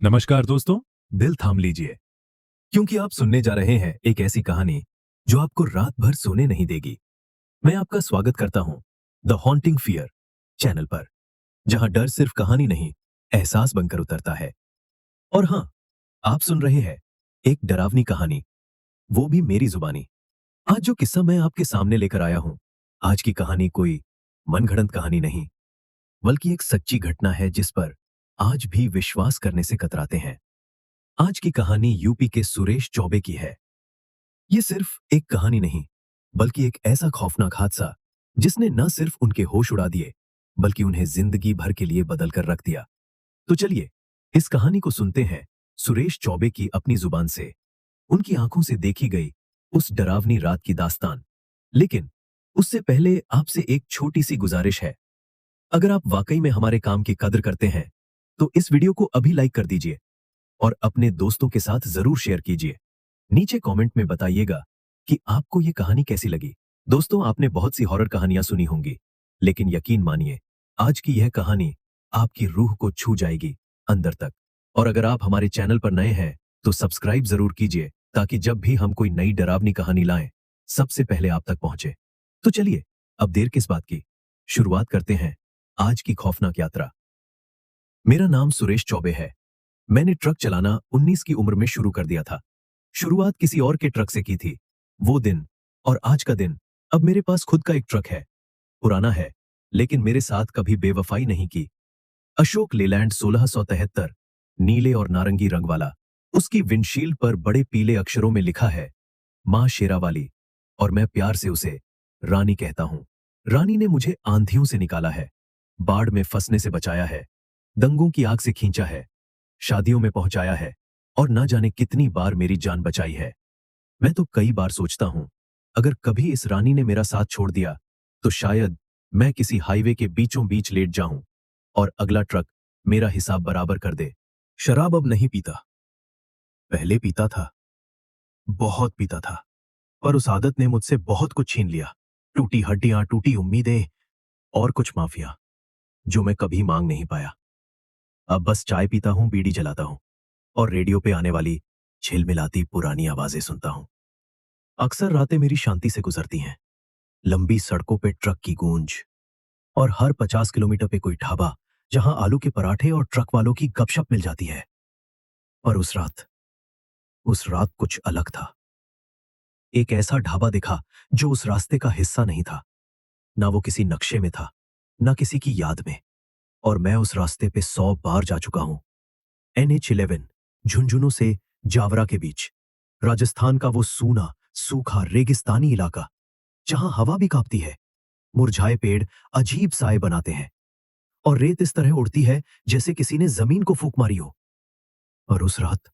नमस्कार दोस्तों, दिल थाम लीजिए क्योंकि आप सुनने जा रहे हैं एक ऐसी कहानी जो आपको रात भर सोने नहीं देगी। मैं आपका स्वागत करता हूं द हॉन्टिंग फियर चैनल पर, जहां डर सिर्फ कहानी नहीं, एहसास बनकर उतरता है। और हां, आप सुन रहे हैं एक डरावनी कहानी, वो भी मेरी जुबानी। आज जो किस्सा मैं आपके सामने लेकर आया हूं, आज की कहानी कोई मनगढ़ंत कहानी नहीं, बल्कि एक सच्ची घटना है जिस पर आज भी विश्वास करने से कतराते हैं। आज की कहानी यूपी के सुरेश चौबे की है। ये सिर्फ एक कहानी नहीं, बल्कि एक ऐसा खौफनाक हादसा जिसने न सिर्फ उनके होश उड़ा दिए, बल्कि उन्हें जिंदगी भर के लिए बदल कर रख दिया। तो चलिए, इस कहानी को सुनते हैं सुरेश चौबे की अपनी जुबान से, उनकी आंखों से देखी गई उस डरावनी रात की दास्तान। लेकिन उससे पहले आपसे एक छोटी सी गुजारिश है। अगर आप वाकई में हमारे काम की कदर करते हैं, तो इस वीडियो को अभी लाइक कर दीजिए और अपने दोस्तों के साथ जरूर शेयर कीजिए। नीचे कमेंट में बताइएगा कि आपको ये कहानी कैसी लगी। दोस्तों, आपने बहुत सी हॉरर कहानियां सुनी होंगी, लेकिन यकीन मानिए, आज की यह कहानी आपकी रूह को छू जाएगी अंदर तक। और अगर आप हमारे चैनल पर नए हैं, तो सब्सक्राइब जरूर कीजिए ताकि जब भी हम कोई नई डरावनी कहानी लाएं, सबसे पहले आप तक पहुंचे। तो चलिए, अब देर किस बात की, शुरुआत करते हैं आज की खौफनाक यात्रा। मेरा नाम सुरेश चौबे है। मैंने ट्रक चलाना 19 की उम्र में शुरू कर दिया था। शुरुआत किसी और के ट्रक से की थी। वो दिन और आज का दिन, अब मेरे पास खुद का एक ट्रक है। पुराना है, लेकिन मेरे साथ कभी बेवफाई नहीं की। अशोक लेलैंड 1673, नीले और नारंगी रंग वाला। उसकी विंडशील्ड पर बड़े पीले अक्षरों में लिखा है, मां शेरावाली, और मैं प्यार से उसे रानी कहता हूं। रानी ने मुझे आंधियों से निकाला है, बाढ़ में फंसने से बचाया है, दंगों की आग से खींचा है, शादियों में पहुंचाया है, और ना जाने कितनी बार मेरी जान बचाई है। मैं तो कई बार सोचता हूं, अगर कभी इस रानी ने मेरा साथ छोड़ दिया, तो शायद मैं किसी हाईवे के बीचों बीच लेट जाऊं और अगला ट्रक मेरा हिसाब बराबर कर दे। शराब अब नहीं पीता, पहले पीता था, बहुत पीता था, पर उस आदत ने मुझसे बहुत कुछ छीन लिया। टूटी हड्डियां, टूटी उम्मीदें, और कुछ माफिया जो मैं कभी मांग नहीं पाया। अब बस चाय पीता हूं, बीड़ी जलाता हूं, और रेडियो पे आने वाली झिलमिलाती पुरानी आवाजें सुनता हूं। अक्सर रातें मेरी शांति से गुजरती हैं, लंबी सड़कों पे ट्रक की गूंज, और हर 50 किलोमीटर पे कोई ढाबा जहां आलू के पराठे और ट्रक वालों की गपशप मिल जाती है। पर उस रात कुछ अलग था। एक ऐसा ढाबा दिखा जो उस रास्ते का हिस्सा नहीं था। ना वो किसी नक्शे में था, ना किसी की याद में। और मैं उस रास्ते पे 100 बार जा चुका हूं। NH11, झुंझुनू से जावरा के बीच, राजस्थान का वो सूना, सूखा रेगिस्तानी इलाका, जहां हवा भी कांपती है, मुरझाए पेड़ अजीब साए बनाते हैं, और रेत इस तरह उड़ती है जैसे किसी ने जमीन को फूंक मारी हो। और उस रात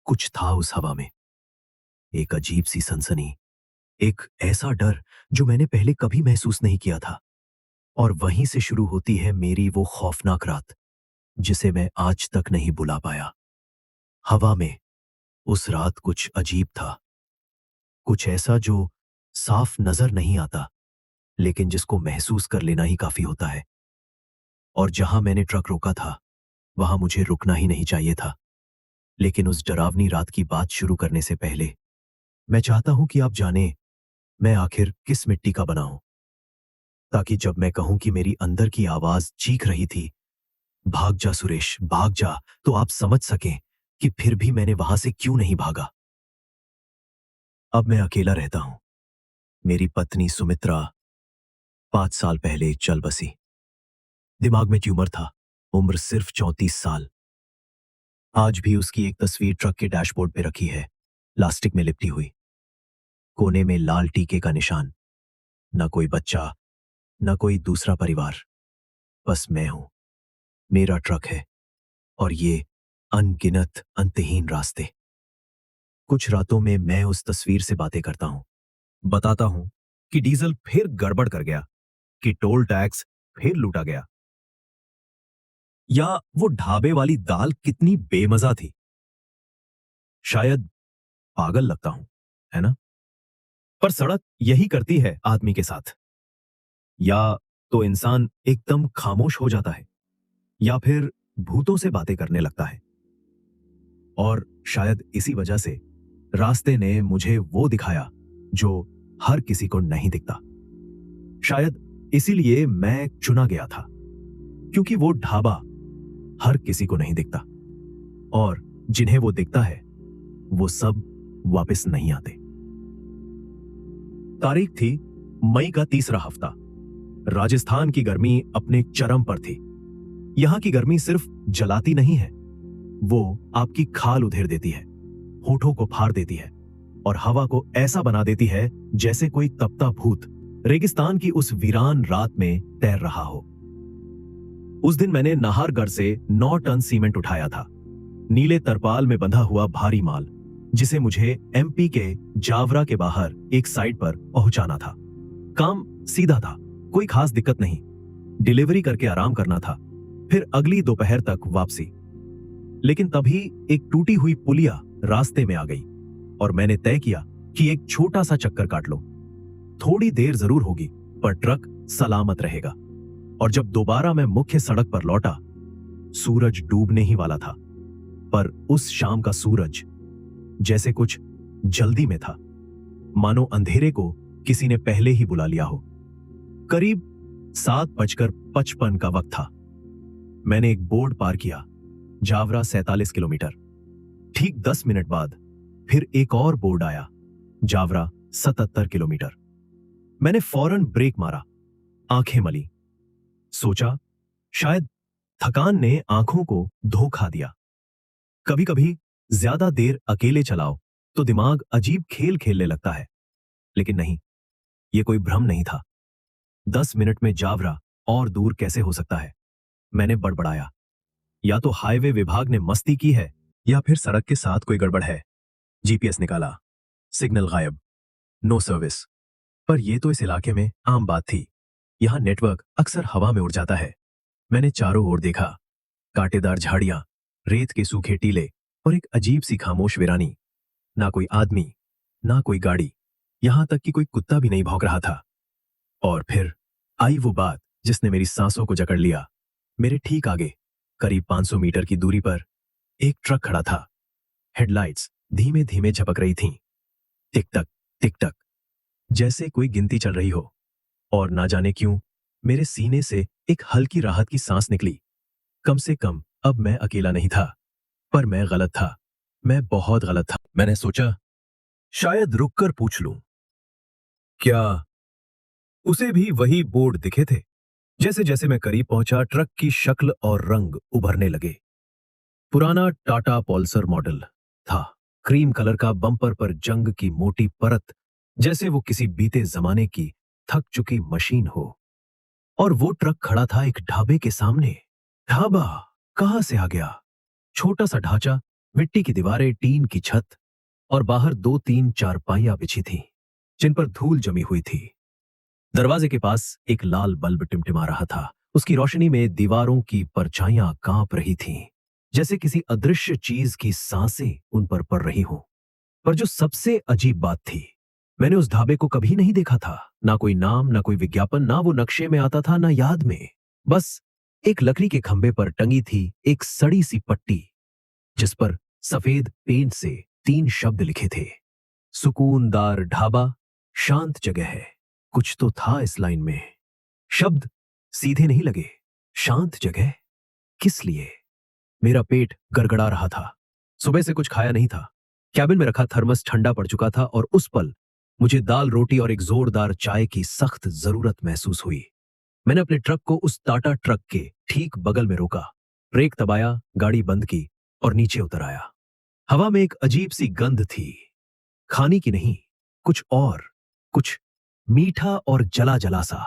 कुछ था उस हवा में, एक अजीब सी सनसनी, एक ऐसा डर जो मैंने पहले कभी महसूस नहीं किया था। और वहीं से शुरू होती है मेरी वो खौफनाक रात, जिसे मैं आज तक नहीं भुला पाया। हवा में उस रात कुछ अजीब था, कुछ ऐसा जो साफ नजर नहीं आता, लेकिन जिसको महसूस कर लेना ही काफी होता है। और जहां मैंने ट्रक रोका था, वहां मुझे रुकना ही नहीं चाहिए था। लेकिन उस डरावनी रात की बात शुरू करने से पहले मैं चाहता हूं कि आप जाने मैं आखिर किस मिट्टी का बना हूं, ताकि जब मैं कहूं कि मेरी अंदर की आवाज चीख रही थी, भाग जा सुरेश, भाग जा, तो आप समझ सकें कि फिर भी मैंने वहां से क्यों नहीं भागा। अब मैं अकेला रहता हूं। मेरी पत्नी सुमित्रा 5 साल पहले चल बसी। दिमाग में ट्यूमर था, उम्र सिर्फ 34 साल। आज भी उसकी एक तस्वीर ट्रक के डैशबोर्ड पे रखी है, प्लास्टिक में लिपटी हुई, कोने में लाल टीके का निशान। न कोई बच्चा, न कोई दूसरा परिवार, बस मैं हूं, मेरा ट्रक है, और ये अनगिनत अंतहीन रास्ते। कुछ रातों में मैं उस तस्वीर से बातें करता हूं, बताता हूं कि डीजल फिर गड़बड़ कर गया, कि टोल टैक्स फिर लूटा गया, या वो ढाबे वाली दाल कितनी बेमजा थी। शायद पागल लगता हूं, है ना? पर सड़क यही करती है आदमी के साथ। या तो इंसान एकदम खामोश हो जाता है, या फिर भूतों से बातें करने लगता है। और शायद इसी वजह से रास्ते ने मुझे वो दिखाया जो हर किसी को नहीं दिखता। शायद इसीलिए मैं चुना गया था, क्योंकि वो ढाबा हर किसी को नहीं दिखता, और जिन्हें वो दिखता है वो सब वापस नहीं आते। तारीख थी मई का तीसरा हफ्ता। राजस्थान की गर्मी अपने चरम पर थी। यहां की गर्मी सिर्फ जलाती नहीं है, वो आपकी खाल उधेड़ देती है, होठों को फाड़ देती है और हवा को ऐसा बना देती है जैसे कोई तपता भूत रेगिस्तान की उस वीरान रात में तैर रहा हो। उस दिन मैंने नाहरगढ़ से 9 टन सीमेंट उठाया था, नीले तरपाल में बंधा हुआ भारी माल, जिसे मुझे एमपी के जावरा के बाहर एक साइट पर पहुंचाना था। काम सीधा था, कोई खास दिक्कत नहीं, डिलीवरी करके आराम करना था, फिर अगली दोपहर तक वापसी। लेकिन तभी एक टूटी हुई पुलिया रास्ते में आ गई और मैंने तय किया कि एक छोटा सा चक्कर काट लो। थोड़ी देर जरूर होगी पर ट्रक सलामत रहेगा। और जब दोबारा मैं मुख्य सड़क पर लौटा, सूरज डूबने ही वाला था, पर उस शाम का सूरज जैसे कुछ जल्दी में था, मानो अंधेरे को किसी ने पहले ही बुला लिया हो। करीब 7:55 का वक्त था। मैंने एक बोर्ड पार किया, जावरा 47 किलोमीटर। ठीक 10 मिनट बाद फिर एक और बोर्ड आया, जावरा 77 किलोमीटर। मैंने फौरन ब्रेक मारा, आंखें मली, सोचा शायद थकान ने आंखों को धोखा दिया। कभी कभी ज्यादा देर अकेले चलाओ तो दिमाग अजीब खेल खेलने लगता है, लेकिन नहीं, यह कोई भ्रम नहीं था। 10 मिनट में जावरा और दूर कैसे हो सकता है? मैंने बड़बड़ाया, या तो हाईवे विभाग ने मस्ती की है या फिर सड़क के साथ कोई गड़बड़ है। जीपीएस निकाला, सिग्नल गायब, नो सर्विस। पर यह तो इस इलाके में आम बात थी, यहां नेटवर्क अक्सर हवा में उड़ जाता है। मैंने चारों ओर देखा, कांटेदार झाड़ियां, रेत के सूखे टीले और एक अजीब सी खामोश वीरानी। ना कोई आदमी, ना कोई गाड़ी, यहां तक कि कोई कुत्ता भी नहीं भौंक रहा था। और फिर आई वो बात जिसने मेरी सांसों को जकड़ लिया। मेरे ठीक आगे, करीब 500 मीटर की दूरी पर एक ट्रक खड़ा था। हेडलाइट्स धीमे धीमे झपक रही थीं, टिक टक, जैसे कोई गिनती चल रही हो। और ना जाने क्यों मेरे सीने से एक हल्की राहत की सांस निकली। कम से कम अब मैं अकेला नहीं था। पर मैं गलत था, मैं बहुत गलत था। मैंने सोचा शायद रुककर पूछ लूं, क्या उसे भी वही बोर्ड दिखे थे? जैसे जैसे मैं करीब पहुंचा, ट्रक की शक्ल और रंग उभरने लगे। पुराना टाटा पल्सर मॉडल था, क्रीम कलर का, बम्पर पर जंग की मोटी परत, जैसे वो किसी बीते जमाने की थक चुकी मशीन हो। और वो ट्रक खड़ा था एक ढाबे के सामने। ढाबा कहां से आ गया? छोटा सा ढांचा, मिट्टी की दीवारें, टीन की छत और बाहर 2-3 चारपाइयां बिछी थी जिन पर धूल जमी हुई थी। दरवाजे के पास एक लाल बल्ब टिमटिमा रहा था, उसकी रोशनी में दीवारों की परछाइयां कांप रही थीं, जैसे किसी अदृश्य चीज की सांसें उन पर पड़ रही हों। पर जो सबसे अजीब बात थी, मैंने उस ढाबे को कभी नहीं देखा था। ना कोई नाम, ना कोई विज्ञापन, ना वो नक्शे में आता था, ना याद में। बस एक लकड़ी के खंभे पर टंगी थी एक सड़ी सी पट्टी, जिस पर सफेद पेंट से 3 शब्द लिखे थे, सुकूनदार ढाबा, शांत जगह है। कुछ तो था इस लाइन में। शब्द सीधे नहीं लगे। शांत जगह किस लिए? मेरा पेट गड़गड़ा रहा था। सुबह से कुछ खाया नहीं था। कैबिन में रखा थर्मस ठंडा पड़ चुका था और उस पल मुझे दाल रोटी और एक जोरदार चाय की सख्त जरूरत महसूस हुई। मैंने अपने ट्रक को उस टाटा ट्रक के ठीक बगल में रोका, ब्रेक दबाया, गाड़ी बंद की और नीचे उतर आया। हवा में एक अजीब सी गंध थी, खाने की नहीं, कुछ और, कुछ मीठा और जला जला सा,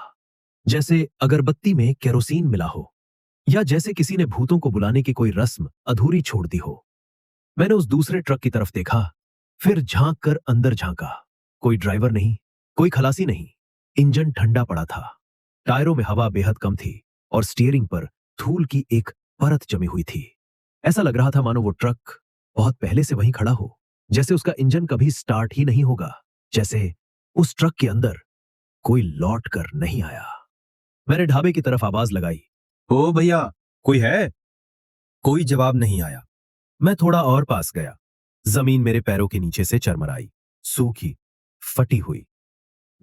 जैसे अगरबत्ती में केरोसिन मिला हो, या जैसे किसी ने भूतों को बुलाने की कोई रस्म अधूरी छोड़ दी हो। मैंने उस दूसरे ट्रक की तरफ देखा, फिर झांक कर अंदर झांका। कोई ड्राइवर नहीं, कोई खलासी नहीं। इंजन ठंडा पड़ा था, टायरों में हवा बेहद कम थी और स्टीयरिंग पर धूल की एक परत जमी हुई थी। ऐसा लग रहा था मानो वो ट्रक बहुत पहले से वहीं खड़ा हो, जैसे उसका इंजन कभी स्टार्ट ही नहीं होगा, जैसे उस ट्रक के अंदर कोई लौट कर नहीं आया। मैंने ढाबे की तरफ आवाज लगाई, ओ भैया, कोई है? कोई जवाब नहीं आया। मैं थोड़ा और पास गया। जमीन मेरे पैरों के नीचे से चरमराई, सूखी, फटी हुई,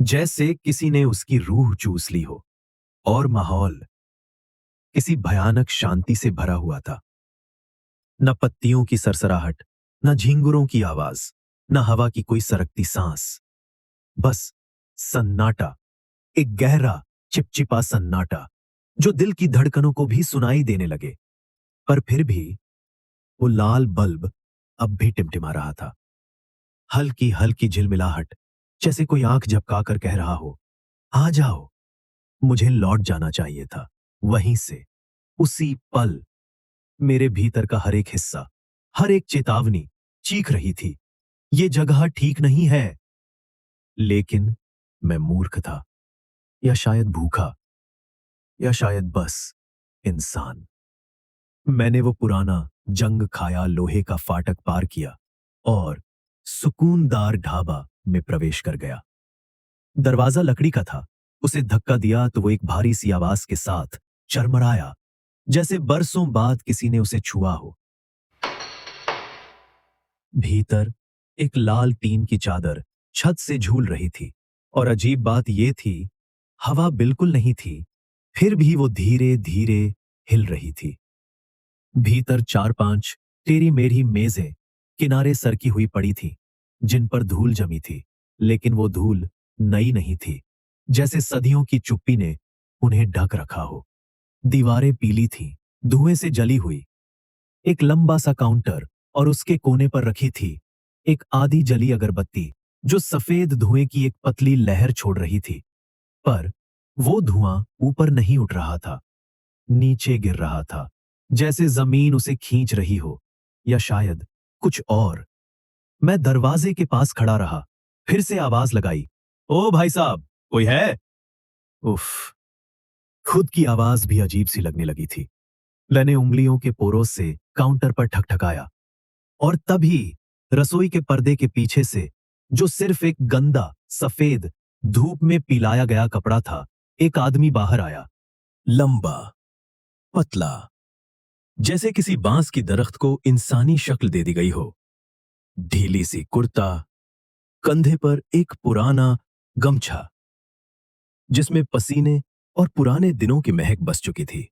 जैसे किसी ने उसकी रूह चूस ली हो। और माहौल किसी भयानक शांति से भरा हुआ था। न पत्तियों की सरसराहट, न झींगुरों की आवाज, न हवा की कोई सरकती सांस। बस सन्नाटा, एक गहरा, चिपचिपा सन्नाटा, जो दिल की धड़कनों को भी सुनाई देने लगे। पर फिर भी वो लाल बल्ब अब भी टिमटिमा रहा था। हल्की हल्की झिलमिलाहट, जैसे कोई आंख झपकाकर कह रहा हो, आ जाओ। मुझे लौट जाना चाहिए था, वहीं से, उसी पल। मेरे भीतर का हर एक हिस्सा, हर एक चेतावनी चीख रही थी, ये जगह ठीक नहीं है। लेकिन मैं मूर्ख था, या शायद भूखा, या शायद बस इंसान। मैंने वो पुराना, जंग खाया लोहे का फाटक पार किया और सुकूनदार ढाबा में प्रवेश कर गया। दरवाजा लकड़ी का था। उसे धक्का दिया तो वो एक भारी सी आवाज के साथ चरमराया, जैसे बरसों बाद किसी ने उसे छुआ हो। भीतर एक लाल टीन की चादर छत से झूल रही थी, और अजीब बात यह थी, हवा बिल्कुल नहीं थी, फिर भी वो धीरे धीरे हिल रही थी। भीतर चार पांच टेढ़ी मेढ़ी मेजें किनारे सरकी हुई पड़ी थी, जिन पर धूल जमी थी, लेकिन वो धूल नई नहीं थी, जैसे सदियों की चुप्पी ने उन्हें ढक रखा हो। दीवारें पीली थीं, धुएं से जली हुई। एक लंबा सा काउंटर, और उसके कोने पर रखी थी एक आधी जली अगरबत्ती, जो सफेद धुएं की एक पतली लहर छोड़ रही थी। पर वो धुआं ऊपर नहीं उठ रहा था, नीचे गिर रहा था, जैसे जमीन उसे खींच रही हो, या शायद कुछ और। मैं दरवाजे के पास खड़ा रहा, फिर से आवाज लगाई, ओ भाई साहब, कोई है? उफ, खुद की आवाज भी अजीब सी लगने लगी थी। मैंने उंगलियों के पोरों से काउंटर पर ठकठकाया, और तभी रसोई के पर्दे के पीछे से, जो सिर्फ एक गंदा, सफेद, धूप में पिलाया गया कपड़ा था, एक आदमी बाहर आया। लंबा, पतला, जैसे किसी बांस की दरख्त को इंसानी शक्ल दे दी गई हो। ढीली सी कुर्ता, कंधे पर एक पुराना गमछा, जिसमें पसीने और पुराने दिनों की महक बस चुकी थी।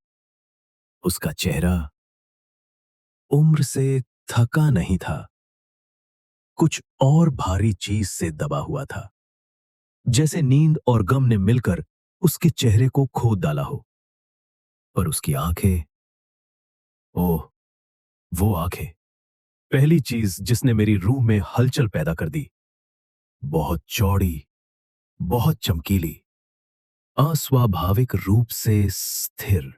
उसका चेहरा उम्र से थका नहीं था, कुछ और भारी चीज से दबा हुआ था, जैसे नींद और गम ने मिलकर उसके चेहरे को खोद डाला हो। पर उसकी आंखें, ओह, वो आंखें, पहली चीज जिसने मेरी रूह में हलचल पैदा कर दी। बहुत चौड़ी, बहुत चमकीली, अस्वाभाविक रूप से स्थिर।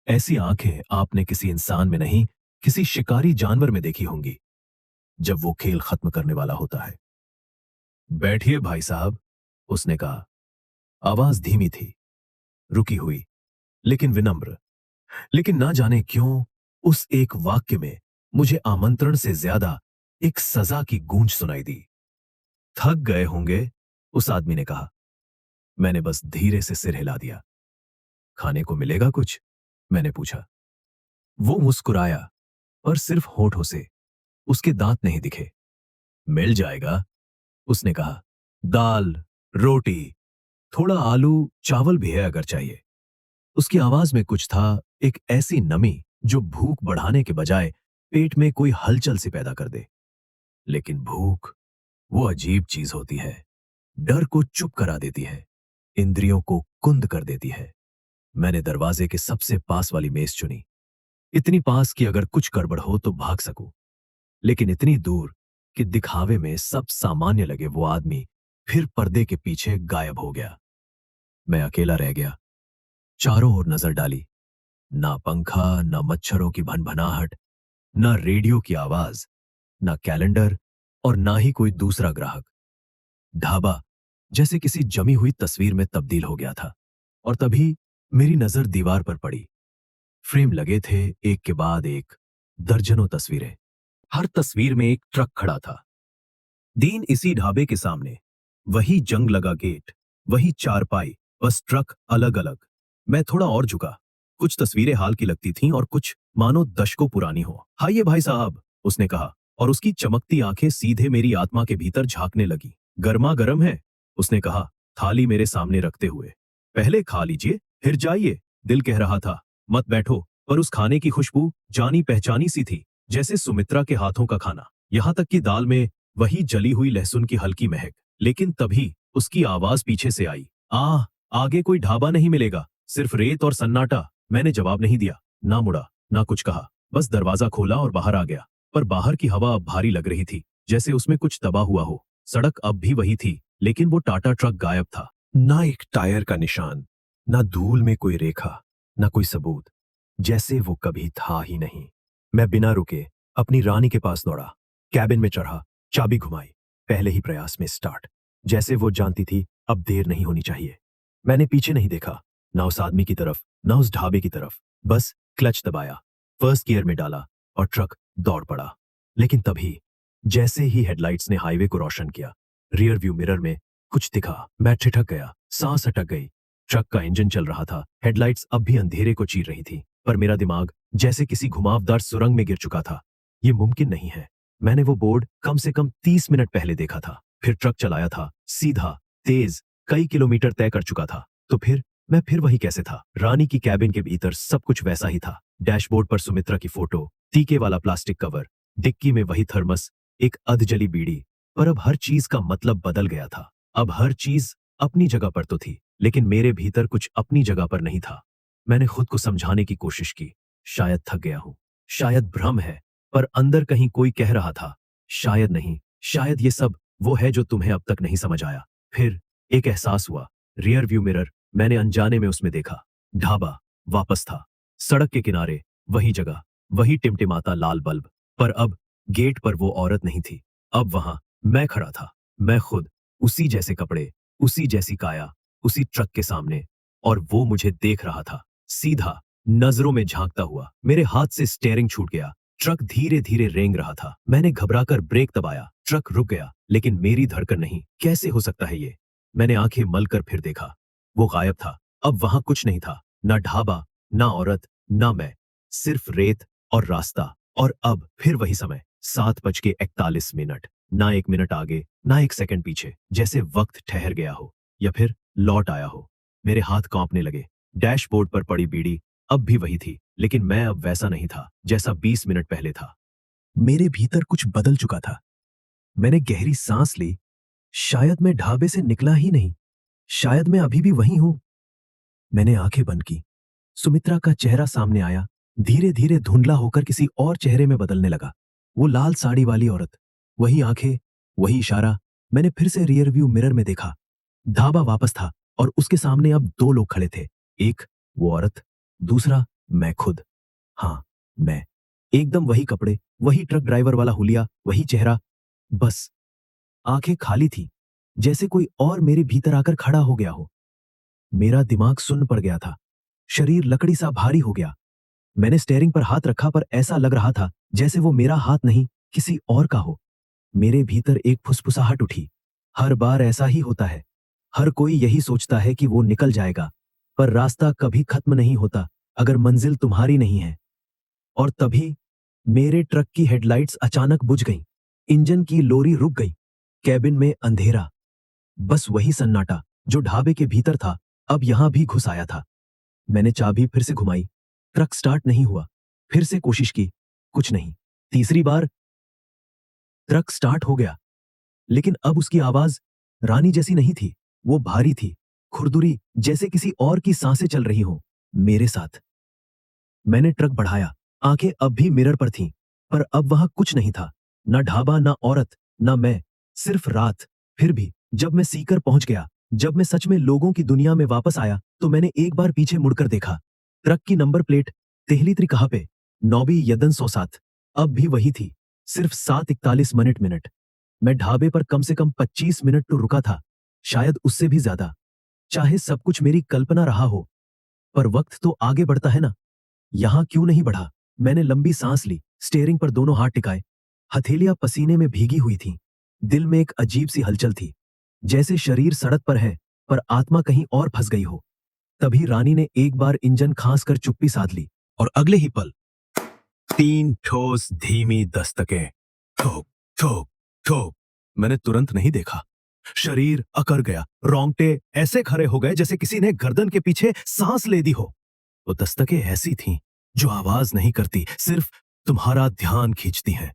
ऐसी आंखें आपने किसी इंसान में नहीं, किसी शिकारी जानवर में देखी होंगी, जब वो खेल खत्म करने वाला होता है। बैठिए भाई साहब, उसने कहा। आवाज धीमी थी, रुकी हुई, लेकिन विनम्र। लेकिन ना जाने क्यों, उस एक वाक्य में मुझे आमंत्रण से ज्यादा एक सजा की गूंज सुनाई दी। थक गए होंगे, उस आदमी ने कहा। मैंने बस धीरे से सिर हिला दिया। खाने को मिलेगा कुछ? मैंने पूछा। वो मुस्कुराया, पर सिर्फ होठों से, उसके दांत नहीं दिखे। मिल जाएगा, उसने कहा। दाल, रोटी, थोड़ा आलू चावल भी है अगर चाहिए। उसकी आवाज में कुछ था, एक ऐसी नमी जो भूख बढ़ाने के बजाय पेट में कोई हलचल सी पैदा कर दे। लेकिन भूख, वो अजीब चीज होती है। डर को चुप करा देती है, इंद्रियों को कुंद कर देती है। मैंने दरवाजे के सबसे पास वाली मेज चुनी, इतनी पास कि अगर कुछ गड़बड़ हो तो भाग सकूं, लेकिन इतनी दूर कि दिखावे में सब सामान्य लगे। वो आदमी फिर पर्दे के पीछे गायब हो गया। मैं अकेला रह गया, चारों ओर नजर डाली। ना पंखा, ना मच्छरों की भनभनाहट, ना रेडियो की आवाज, ना कैलेंडर, और ना ही कोई दूसरा ग्राहक। ढाबा जैसे किसी जमी हुई तस्वीर में तब्दील हो गया था। और तभी मेरी नजर दीवार पर पड़ी। फ्रेम लगे थे, एक के बाद एक, दर्जनों तस्वीरें। हर तस्वीर में एक ट्रक खड़ा था, दीन इसी ढाबे के सामने। वही जंग लगा गेट, वही चारपाई, बस ट्रक अलग अलग। मैं थोड़ा और झुका, कुछ तस्वीरें हाल की लगती थीं और कुछ मानो दशकों पुरानी हो। हाइए भाई साहब, उसने कहा और उसकी चमकती आंखें सीधे मेरी आत्मा के भीतर झांकने लगी। गर्मा गर्म है, उसने कहा, थाली मेरे सामने रखते हुए। पहले खा लीजिए, फिर जाइए। दिल कह रहा था, मत बैठो, पर उस खाने की खुशबू जानी पहचानी सी थी, जैसे सुमित्रा के हाथों का खाना। यहाँ तक कि दाल में वही जली हुई लहसुन की हल्की महक। लेकिन तभी उसकी आवाज पीछे से आई, आगे कोई ढाबा नहीं मिलेगा, सिर्फ रेत और सन्नाटा। मैंने जवाब नहीं दिया, ना मुड़ा, ना कुछ कहा, बस दरवाजा खोला और बाहर आ गया। पर बाहर की हवा अब भारी लग रही थी, जैसे उसमें कुछ दबा हुआ हो। सड़क अब भी वही थी, लेकिन वो टाटा ट्रक गायब था। ना एक टायर का निशान, ना धूल में कोई रेखा, ना कोई सबूत, जैसे वो कभी था ही नहीं। मैं बिना रुके अपनी रानी के पास दौड़ा, कैबिन में चढ़ा, चाबी घुमाई, पहले ही प्रयास में स्टार्ट। जैसे वो जानती थी अब देर नहीं होनी चाहिए। मैंने पीछे नहीं देखा, ना उस आदमी की तरफ, ना उस ढाबे की तरफ, बस क्लच दबाया, फर्स्ट गियर में डाला और ट्रक दौड़ पड़ा। लेकिन तभी जैसे ही हेडलाइट्स ने हाईवे को रोशन किया, रियर व्यू मिरर में कुछ दिखा। मैं ठिठक गया, सांस अटक गई। ट्रक का इंजन चल रहा था, हेडलाइट्स अब भी अंधेरे को चीर रही थी, पर मेरा दिमाग जैसे किसी घुमावदार सुरंग में गिर चुका था। ये मुमकिन नहीं है, मैंने वो बोर्ड कम से कम 30 मिनट पहले देखा था। फिर ट्रक चलाया था, सीधा, तेज, कई किलोमीटर तय कर चुका था। तो फिर मैं फिर वही कैसे था? रानी की कैबिन के भीतर सब कुछ वैसा ही था। डैशबोर्ड पर सुमित्रा की फोटो, टीके वाला प्लास्टिक कवर, डिक्की में वही थर्मस, एक अधजली बीड़ी। पर अब हर चीज का मतलब बदल गया था। अब हर चीज अपनी जगह पर तो थी, लेकिन मेरे भीतर कुछ अपनी जगह पर नहीं था। मैंने खुद को समझाने की कोशिश की, शायद थक गया हूं, शायद भ्रम है, पर अंदर कहीं कोई कह रहा था, शायद नहीं, शायद ये सब वो है जो तुम्हें अब तक नहीं समझ आया। फिर एक एहसास हुआ, रियर व्यू मिरर, मैंने अनजाने में उसमें देखा। ढाबा वापस था, सड़क के किनारे, वही जगह, वही टिमटिमाता लाल बल्ब। पर अब गेट पर वो औरत नहीं थी, अब वहां मैं खड़ा था, मैं खुद, उसी जैसे कपड़े, उसी जैसी काया, उसी ट्रक के सामने। और वो मुझे देख रहा था, सीधा, नजरों में झांकता हुआ। मेरे हाथ से स्टीयरिंग छूट गया, ट्रक धीरे धीरे रेंग रहा था। मैंने घबराकर ब्रेक दबाया, ट्रक रुक गया, लेकिन मेरी धड़कन नहीं। कैसे हो सकता है ये? मैंने आंखें मलकर फिर देखा, वो गायब था। अब वहां कुछ नहीं था, ना ढाबा, ना औरत, ना मैं, सिर्फ रेत और रास्ता। और अब फिर वही समय, 7:41। ना एक मिनट आगे, ना एक सेकंड पीछे, जैसे वक्त ठहर गया हो या फिर लौट आया हो। मेरे हाथ कांपने लगे। डैशबोर्ड पर पड़ी बीड़ी अब भी वही थी, लेकिन मैं अब वैसा नहीं था जैसा 20 मिनट पहले था। मेरे भीतर कुछ बदल चुका था। मैंने गहरी सांस ली। शायद मैं ढाबे से निकला ही नहीं, शायद मैं अभी भी वहीं हूं। मैंने आंखें बंद की। सुमित्रा का चेहरा सामने आया, धीरे धीरे धुंधला होकर किसी और चेहरे में बदलने लगा। वो लाल साड़ी वाली औरत, वही आंखें, वही इशारा। मैंने फिर से रियर व्यू मिरर में देखा। ढाबा वापस था और उसके सामने अब दो लोग खड़े थे। एक वो औरत, दूसरा मैं खुद। हाँ, मैं। एकदम वही कपड़े, वही ट्रक ड्राइवर वाला हुलिया, वही चेहरा। बस आंखें खाली थी, जैसे कोई और मेरे भीतर आकर खड़ा हो गया हो। मेरा दिमाग सुन्न पड़ गया था, शरीर लकड़ी सा भारी हो गया। मैंने स्टीयरिंग पर हाथ रखा, पर ऐसा लग रहा था जैसे वो मेरा हाथ नहीं, किसी और का हो। मेरे भीतर एक फुसफुसाहट उठी। हर बार ऐसा ही होता है, हर कोई यही सोचता है कि वो निकल जाएगा, पर रास्ता कभी खत्म नहीं होता अगर मंजिल तुम्हारी नहीं है। और तभी मेरे ट्रक की हेडलाइट्स अचानक बुझ गईं, इंजन की लोरी रुक गई, कैबिन में अंधेरा, बस वही सन्नाटा जो ढाबे के भीतर था अब यहां भी घुस आया था। मैंने चाबी फिर से घुमाई, ट्रक स्टार्ट नहीं हुआ। फिर से कोशिश की, कुछ नहीं। तीसरी बार ट्रक स्टार्ट हो गया, लेकिन अब उसकी आवाज रानी जैसी नहीं थी। वो भारी थी, खुरदुरी, जैसे किसी और की सांसें चल रही हो मेरे साथ। मैंने ट्रक बढ़ाया, आंखें अब भी मिरर पर थीं, पर अब वहां कुछ नहीं था, ना ढाबा, ना औरत, ना मैं, सिर्फ रात। फिर भी जब मैं सीकर पहुंच गया, जब मैं सच में लोगों की दुनिया में वापस आया, तो मैंने एक बार पीछे मुड़कर देखा। ट्रक की नंबर प्लेट तेहली कहा पे, नौबी यदन 107, अब भी वही थी, सिर्फ 7:41। मैं ढाबे पर कम से कम 25 मिनट तो रुका था, शायद उससे भी ज्यादा। चाहे सब कुछ मेरी कल्पना रहा हो, पर वक्त तो आगे बढ़ता है ना। यहां क्यों नहीं बढ़ा? मैंने लंबी सांस ली, स्टीयरिंग पर दोनों हाथ टिकाए। हथेलियां पसीने में भीगी हुई थीं। दिल में एक अजीब सी हलचल थी, जैसे शरीर सड़क पर है, पर आत्मा कहीं और फंस गई हो। तभी रानी ने एक बार इंजन खांस कर चुप्पी साध ली और अगले ही पल 3 ठोस धीमी दस्तकें, ठोक ठोक ठोक। मैंने तुरंत नहीं देखा। शरीर अकड़ गया, रोंगटे ऐसे खड़े हो गए जैसे किसी ने गर्दन के पीछे सांस ले दी हो। वो दस्तकें ऐसी थीं जो आवाज नहीं करती, सिर्फ तुम्हारा ध्यान खींचती हैं।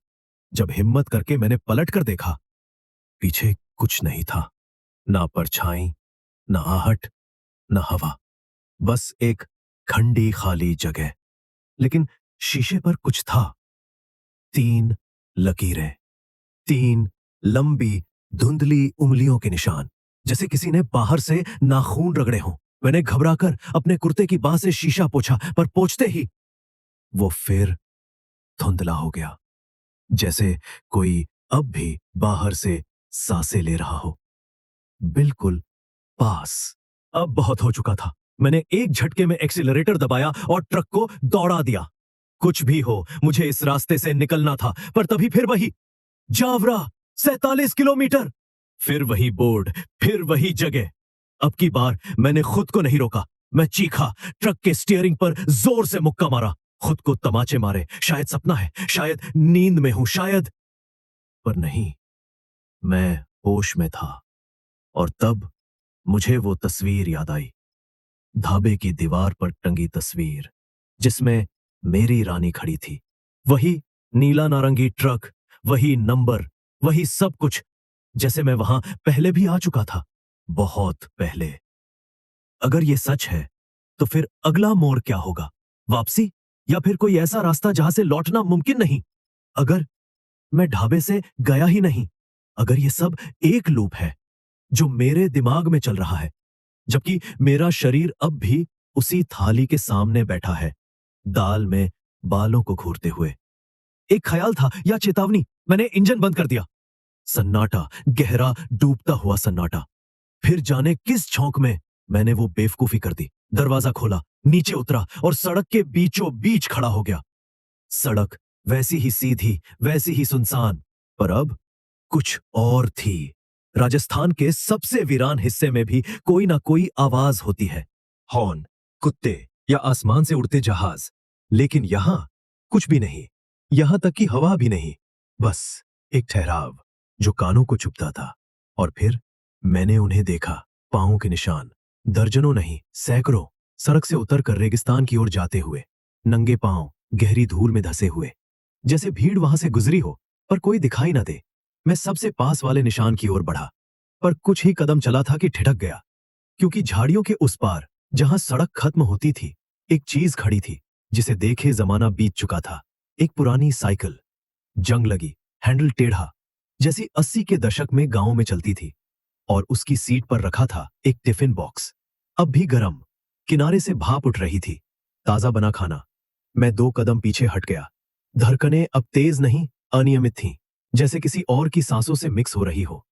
जब हिम्मत करके मैंने पलट कर देखा, पीछे कुछ नहीं था, ना परछाई, ना आहट, ना हवा, बस एक खंडी खाली जगह। लेकिन शीशे पर कुछ था। 3 लकीरें, 3 लंबी धुंधली उंगलियों के निशान, जैसे किसी ने बाहर से नाखून रगड़े हों। मैंने घबराकर अपने कुर्ते की बाह से शीशा पोंछा, पर पोंछते ही वो फिर धुंधला हो गया, जैसे कोई अब भी बाहर से सांसें ले रहा हो, बिल्कुल पास। अब बहुत हो चुका था। मैंने एक झटके में एक्सीलरेटर दबाया और ट्रक को दौड़ा दिया। कुछ भी हो, मुझे इस रास्ते से निकलना था। पर तभी फिर वही जावरा, 47 किलोमीटर। फिर वही बोर्ड, फिर वही जगह। अब की बार मैंने खुद को नहीं रोका। मैं चीखा, ट्रक के स्टीयरिंग पर जोर से मुक्का मारा, खुद को तमाचे मारे। शायद सपना है, शायद नींद में हूं, शायद, पर नहीं, मैं होश में था। और तब मुझे वो तस्वीर याद आई, ढाबे की दीवार पर टंगी तस्वीर, जिसमें मेरी रानी खड़ी थी। वही नीला नारंगी ट्रक, वही नंबर, वही सब कुछ, जैसे मैं वहां पहले भी आ चुका था, बहुत पहले। अगर ये सच है, तो फिर अगला मोड़ क्या होगा? वापसी, या फिर कोई ऐसा रास्ता जहां से लौटना मुमकिन नहीं? अगर मैं ढाबे से गया ही नहीं, अगर ये सब एक लूप है जो मेरे दिमाग में चल रहा है, जबकि मेरा शरीर अब भी उसी थाली के सामने बैठा है, दाल में बालों को घूरते हुए। एक ख्याल था या चेतावनी? मैंने इंजन बंद कर दिया। सन्नाटा, गहरा डूबता हुआ सन्नाटा। फिर जाने किस झोंक में मैंने वो बेवकूफी कर दी। दरवाजा खोला, नीचे उतरा और सड़क के बीचों बीच खड़ा हो गया। सड़क वैसी ही सीधी, वैसी ही सुनसान, पर अब कुछ और थी। राजस्थान के सबसे वीरान हिस्से में भी कोई ना कोई आवाज होती है, हॉर्न, कुत्ते या आसमान से उड़ते जहाज। लेकिन यहां कुछ भी नहीं, यहां तक कि हवा भी नहीं, बस एक ठहराव जो कानों को चुभता था। और फिर मैंने उन्हें देखा, पांवों के निशान, दर्जनों नहीं, सैकड़ों, सड़क से उतरकर रेगिस्तान की ओर जाते हुए, नंगे पांव, गहरी धूल में धसे हुए, जैसे भीड़ वहां से गुजरी हो, पर कोई दिखाई ना दे। मैं सबसे पास वाले निशान की ओर बढ़ा, पर कुछ ही कदम चला था कि ठिठक गया, क्योंकि झाड़ियों के उस पार, जहां सड़क खत्म होती थी, एक चीज खड़ी थी जिसे देखे जमाना बीत चुका था। एक पुरानी साइकिल, जंग लगी, हैंडल टेढ़ा, जैसी 80 के दशक में गांवों में चलती थी। और उसकी सीट पर रखा था एक टिफिन बॉक्स, अब भी गर्म, किनारे से भाप उठ रही थी, ताजा बना खाना। मैं 2 कदम पीछे हट गया। धड़कनें अब तेज नहीं, अनियमित थीं, जैसे किसी और की सांसों से मिक्स हो रही हो।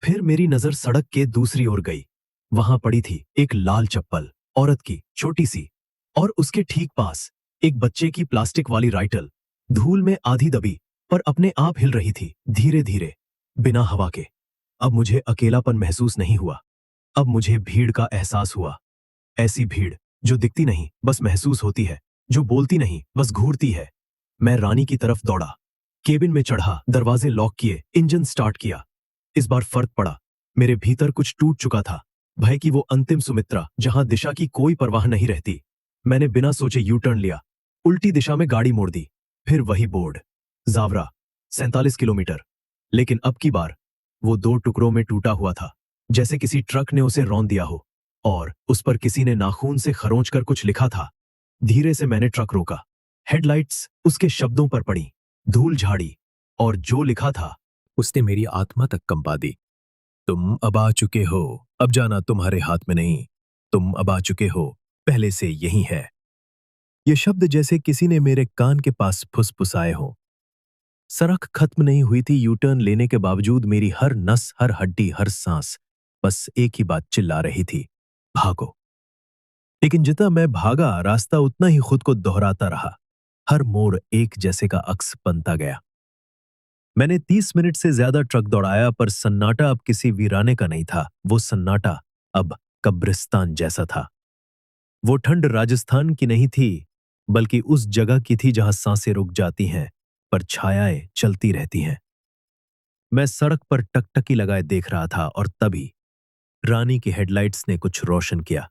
फिर मेरी नजर सड़क के दूसरी ओर गई। वहां पड़ी थी एक लाल चप्पल, औरत की, छोटी सी, और उसके ठीक पास एक बच्चे की प्लास्टिक वाली राइटल, धूल में आधी दबी, पर अपने आप हिल रही थी, धीरे धीरे, बिना हवा के। अब मुझे अकेलापन महसूस नहीं हुआ, अब मुझे भीड़ का एहसास हुआ। ऐसी भीड़ जो दिखती नहीं, बस महसूस होती है, जो बोलती नहीं, बस घूरती है। मैं रानी की तरफ दौड़ा, केबिन में चढ़ा, दरवाजे लॉक किए, इंजन स्टार्ट किया। इस बार फर्क पड़ा, मेरे भीतर कुछ टूट चुका था, भय की वो अंतिम सुमित्रा जहां दिशा की कोई परवाह नहीं रहती। मैंने बिना सोचे यू टर्न लिया, उल्टी दिशा में गाड़ी मोड़ दी। फिर वही बोर्ड, जावरा, 47 किलोमीटर। लेकिन अब की बार वो 2 टुकड़ों में टूटा हुआ था, जैसे किसी ट्रक ने उसे रौंद दिया हो, और उस पर किसी ने नाखून से खरोंच कर कुछ लिखा था। धीरे से मैंने ट्रक रोका, हेडलाइट्स उसके शब्दों पर पड़ी, धूल झाड़ी, और जो लिखा था उसने मेरी आत्मा तक कंपा दी। तुम अब आ चुके हो, अब जाना तुम्हारे हाथ में नहीं, तुम अब आ चुके हो, पहले से यही है। ये शब्द जैसे किसी ने मेरे कान के पास फुसफुसाए हो। सड़क खत्म नहीं हुई थी। यू टर्न लेने के बावजूद मेरी हर नस, हर हड्डी, हर सांस बस एक ही बात चिल्ला रही थी, भागो। लेकिन जितना मैं भागा, रास्ता उतना ही खुद को दोहराता रहा। हर मोड़ एक जैसे का अक्स बनता गया। मैंने 30 मिनट से ज्यादा ट्रक दौड़ाया, पर सन्नाटा अब किसी वीराने का नहीं था। वो सन्नाटा अब कब्रिस्तान जैसा था। वो ठंड राजस्थान की नहीं थी, बल्कि उस जगह की थी जहां सांसें रुक जाती हैं, पर छायाएं चलती रहती हैं। मैं सड़क पर टकटकी लगाए देख रहा था और तभी रानी की हेडलाइट्स ने कुछ रोशन किया।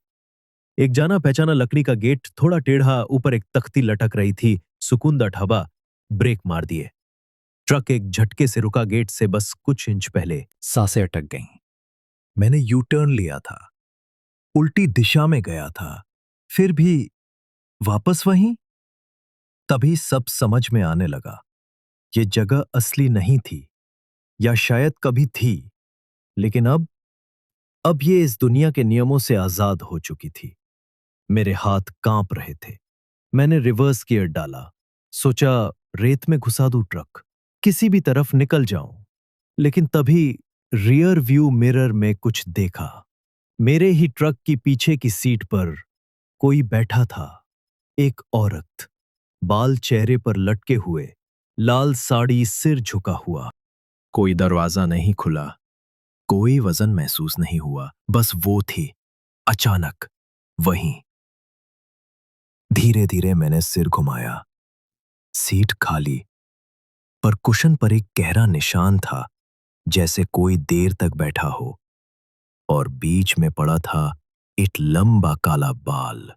एक जाना पहचाना लकड़ी का गेट थोड़ा टेढ़ा, ऊपर एक तख्ती लटक रही थी। सुकुंदा ढाबा। ब्रेक मार दिए। ट्रक एक झटके से रुका गेट से बस कुछ इंच पहले। सांसें अटक गईं। मैंने यू टर्न लिया था, उल्टी दिशा में गया था, फिर भी वापस वहीं। तभी सब समझ में आने लगा। ये जगह असली नहीं थी, या शायद कभी थी, लेकिन अब ये इस दुनिया के नियमों से आजाद हो चुकी थी। मेरे हाथ कांप रहे थे। मैंने रिवर्स गियर डाला, सोचा रेत में घुसा दूं ट्रक, किसी भी तरफ निकल जाऊं। लेकिन तभी रियर व्यू मिरर में कुछ देखा। मेरे ही ट्रक की पीछे की सीट पर कोई बैठा था। एक औरत, बाल चेहरे पर लटके हुए, लाल साड़ी, सिर झुका हुआ। कोई दरवाजा नहीं खुला, कोई वजन महसूस नहीं हुआ, बस वो थी, अचानक, वहीं। धीरे धीरे मैंने सिर घुमाया। सीट खाली, पर कुशन पर एक गहरा निशान था, जैसे कोई देर तक बैठा हो। और बीच में पड़ा था एक लंबा काला बाल,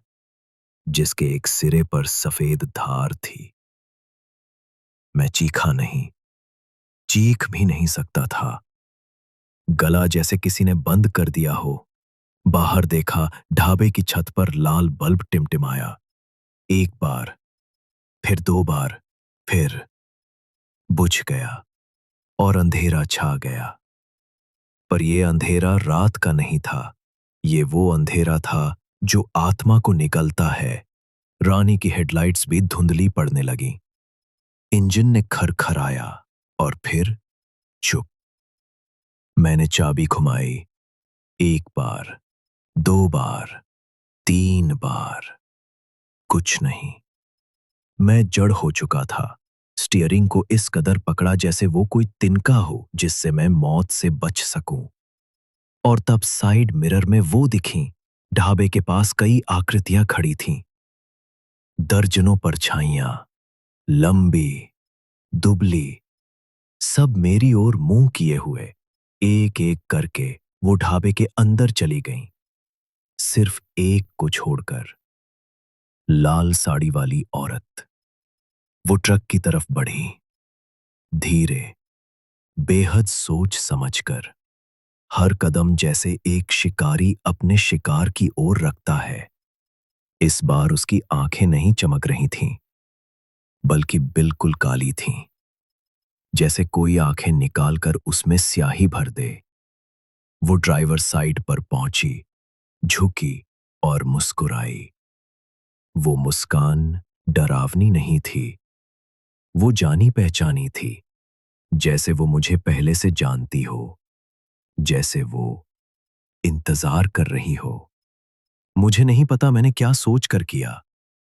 जिसके एक सिरे पर सफेद धार थी। मैं चीखा नहीं, चीख भी नहीं सकता था। गला जैसे किसी ने बंद कर दिया हो। बाहर देखा, ढाबे की छत पर लाल बल्ब टिमटिमाया। एक बार, फिर दो बार, फिर बुझ गया और अंधेरा छा गया। पर यह अंधेरा रात का नहीं था, ये वो अंधेरा था जो आत्मा को निगलता है। रानी की हेडलाइट्स भी धुंधली पड़ने लगी। इंजन ने खरखराया और फिर चुप। मैंने चाबी घुमाई, एक बार, दो बार, तीन बार, कुछ नहीं। मैं जड़ हो चुका था। स्टीयरिंग को इस कदर पकड़ा जैसे वो कोई तिनका हो जिससे मैं मौत से बच सकूं। और तब साइड मिरर में वो दिखीं। ढाबे के पास कई आकृतियां खड़ी थीं। दर्जनों परछाइयां, लंबी, दुबली, सब मेरी ओर मुंह किए हुए। एक एक करके वो ढाबे के अंदर चली गईं, सिर्फ एक को छोड़कर। लाल साड़ी वाली औरत। वो ट्रक की तरफ बढ़ी, धीरे, बेहद सोच समझकर। हर कदम जैसे एक शिकारी अपने शिकार की ओर रखता है। इस बार उसकी आंखें नहीं चमक रही थीं, बल्कि बिल्कुल काली थीं, जैसे कोई आंखें निकालकर उसमें स्याही भर दे। वो ड्राइवर साइड पर पहुंची, झुकी और मुस्कुराई। वो मुस्कान डरावनी नहीं थी, वो जानी पहचानी थी, जैसे वो मुझे पहले से जानती हो, जैसे वो इंतजार कर रही हो। मुझे नहीं पता मैंने क्या सोच कर किया।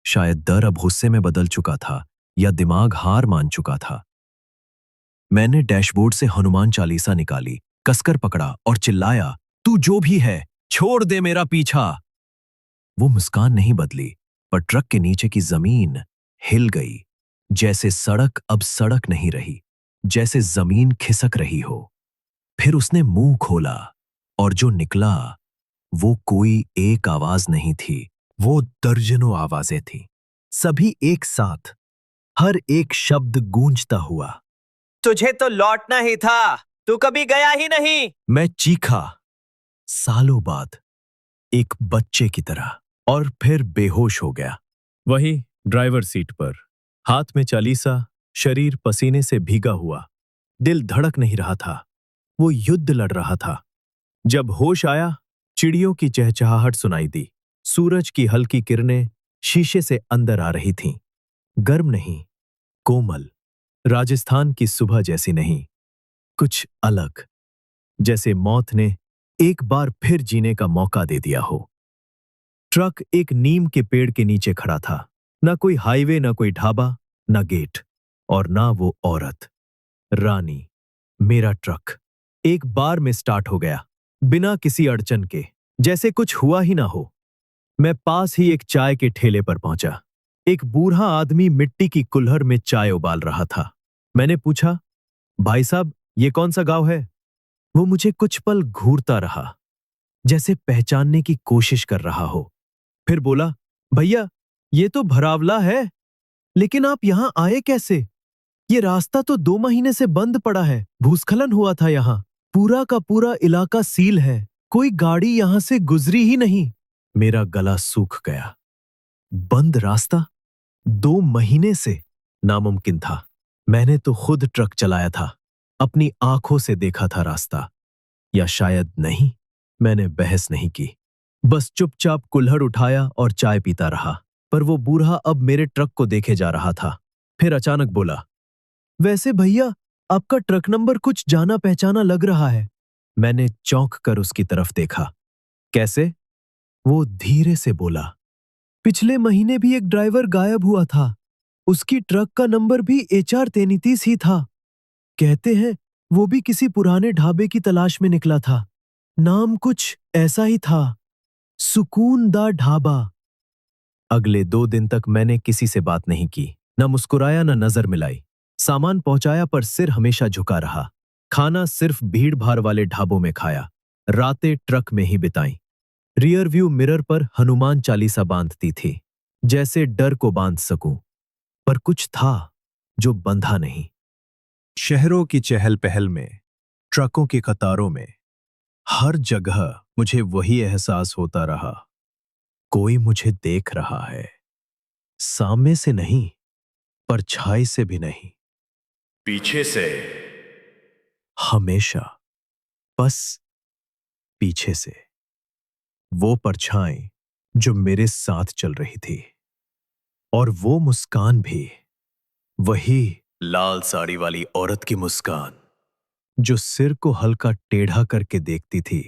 शायद डर अब गुस्से में बदल चुका था, या दिमाग हार मान चुका था। मैंने डैशबोर्ड से हनुमान चालीसा निकाली, कसकर पकड़ा और चिल्लाया, तू जो भी है, छोड़ दे मेरा पीछा। वो मुस्कान नहीं बदली, पर ट्रक के नीचे की जमीन हिल गई, जैसे सड़क अब सड़क नहीं रही, जैसे जमीन खिसक रही हो। फिर उसने मुंह खोला, और जो निकला वो कोई एक आवाज नहीं थी, वो दर्जनों आवाजें थीं, सभी एक साथ, हर एक शब्द गूंजता हुआ। तुझे तो लौटना ही था, तू कभी गया ही नहीं। मैं चीखा, सालों बाद, एक बच्चे की तरह, और फिर बेहोश हो गया। वहीं ड्राइवर सीट पर, हाथ में चालीसा, शरीर पसीने से भीगा हुआ, दिल धड़क नहीं रहा था, वो युद्ध लड़ रहा था। जब होश आया, चिड़ियों की चहचहाहट सुनाई दी। सूरज की हल्की किरणें शीशे से अंदर आ रही थीं। गर्म नहीं, कोमल, राजस्थान की सुबह जैसी नहीं, कुछ अलग, जैसे मौत ने एक बार फिर जीने का मौका दे दिया हो। ट्रक एक नीम के पेड़ के नीचे खड़ा था। ना कोई हाईवे, ना कोई ढाबा, ना गेट, और ना वो औरत। रानी। मेरा ट्रक एक बार में स्टार्ट हो गया, बिना किसी अड़चन के, जैसे कुछ हुआ ही ना हो। मैं पास ही एक चाय के ठेले पर पहुंचा। एक बूढ़ा आदमी मिट्टी की कुल्हड़ में चाय उबाल रहा था। मैंने पूछा, भाई साहब, ये कौन सा गांव है? वो मुझे कुछ पल घूरता रहा, जैसे पहचानने की कोशिश कर रहा हो। फिर बोला, भैया, ये तो भरावला है, लेकिन आप यहां आए कैसे? ये रास्ता तो 2 महीने से बंद पड़ा है। भूस्खलन हुआ था यहाँ। पूरा का पूरा इलाका सील है। कोई गाड़ी यहां से गुजरी ही नहीं। मेरा गला सूख गया। बंद रास्ता 2 महीने से? नामुमकिन था। मैंने तो खुद ट्रक चलाया था, अपनी आंखों से देखा था रास्ता। या शायद नहीं। मैंने बहस नहीं की, बस चुपचाप कुल्हड़ उठाया और चाय पीता रहा। पर वो बूढ़ा अब मेरे ट्रक को देखे जा रहा था। फिर अचानक बोला, वैसे भैया, आपका ट्रक नंबर कुछ जाना पहचाना लग रहा है। मैंने चौंक कर उसकी तरफ देखा। कैसे? वो धीरे से बोला, पिछले महीने भी एक ड्राइवर गायब हुआ था। उसकी ट्रक का नंबर भी HR 33 ही था। कहते हैं वो भी किसी पुराने ढाबे की तलाश में निकला था। नाम कुछ ऐसा ही था, सुकून दा ढाबा। अगले 2 दिन तक मैंने किसी से बात नहीं की, न मुस्कुराया न नजर मिलाई। सामान पहुंचाया पर सिर हमेशा झुका रहा। खाना सिर्फ भीड़ भाड़ वाले ढाबों में खाया। रातें ट्रक में ही बिताई। रियर व्यू मिरर पर हनुमान चालीसा बांधती थी, जैसे डर को बांध सकूं। पर कुछ था जो बंधा नहीं। शहरों की चहल पहल में, ट्रकों की कतारों में, हर जगह मुझे वही एहसास होता रहा, कोई मुझे देख रहा है। सामने से नहीं, परछाई से भी नहीं, पीछे से। हमेशा बस पीछे से। वो परछाई जो मेरे साथ चल रही थी, और वो मुस्कान भी, वही लाल साड़ी वाली औरत की मुस्कान जो सिर को हल्का टेढ़ा करके देखती थी,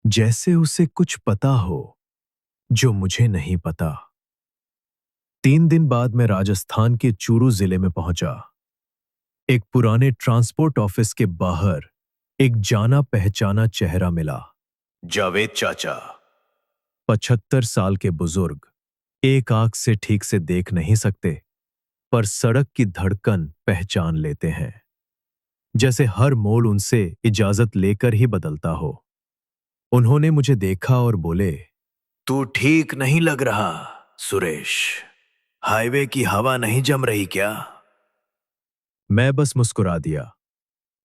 जैसे उसे कुछ पता हो जो मुझे नहीं पता। 3 दिन बाद मैं राजस्थान के चूरू जिले में पहुंचा। एक पुराने ट्रांसपोर्ट ऑफिस के बाहर एक जाना पहचाना चेहरा मिला। जावेद चाचा। 75 साल के बुजुर्ग, एक आंख से ठीक से देख नहीं सकते, पर सड़क की धड़कन पहचान लेते हैं, जैसे हर मोड़ उनसे इजाजत लेकर ही बदलता हो। उन्होंने मुझे देखा और बोले, तू ठीक नहीं लग रहा सुरेश। हाईवे की हवा नहीं जम रही क्या? मैं बस मुस्कुरा दिया,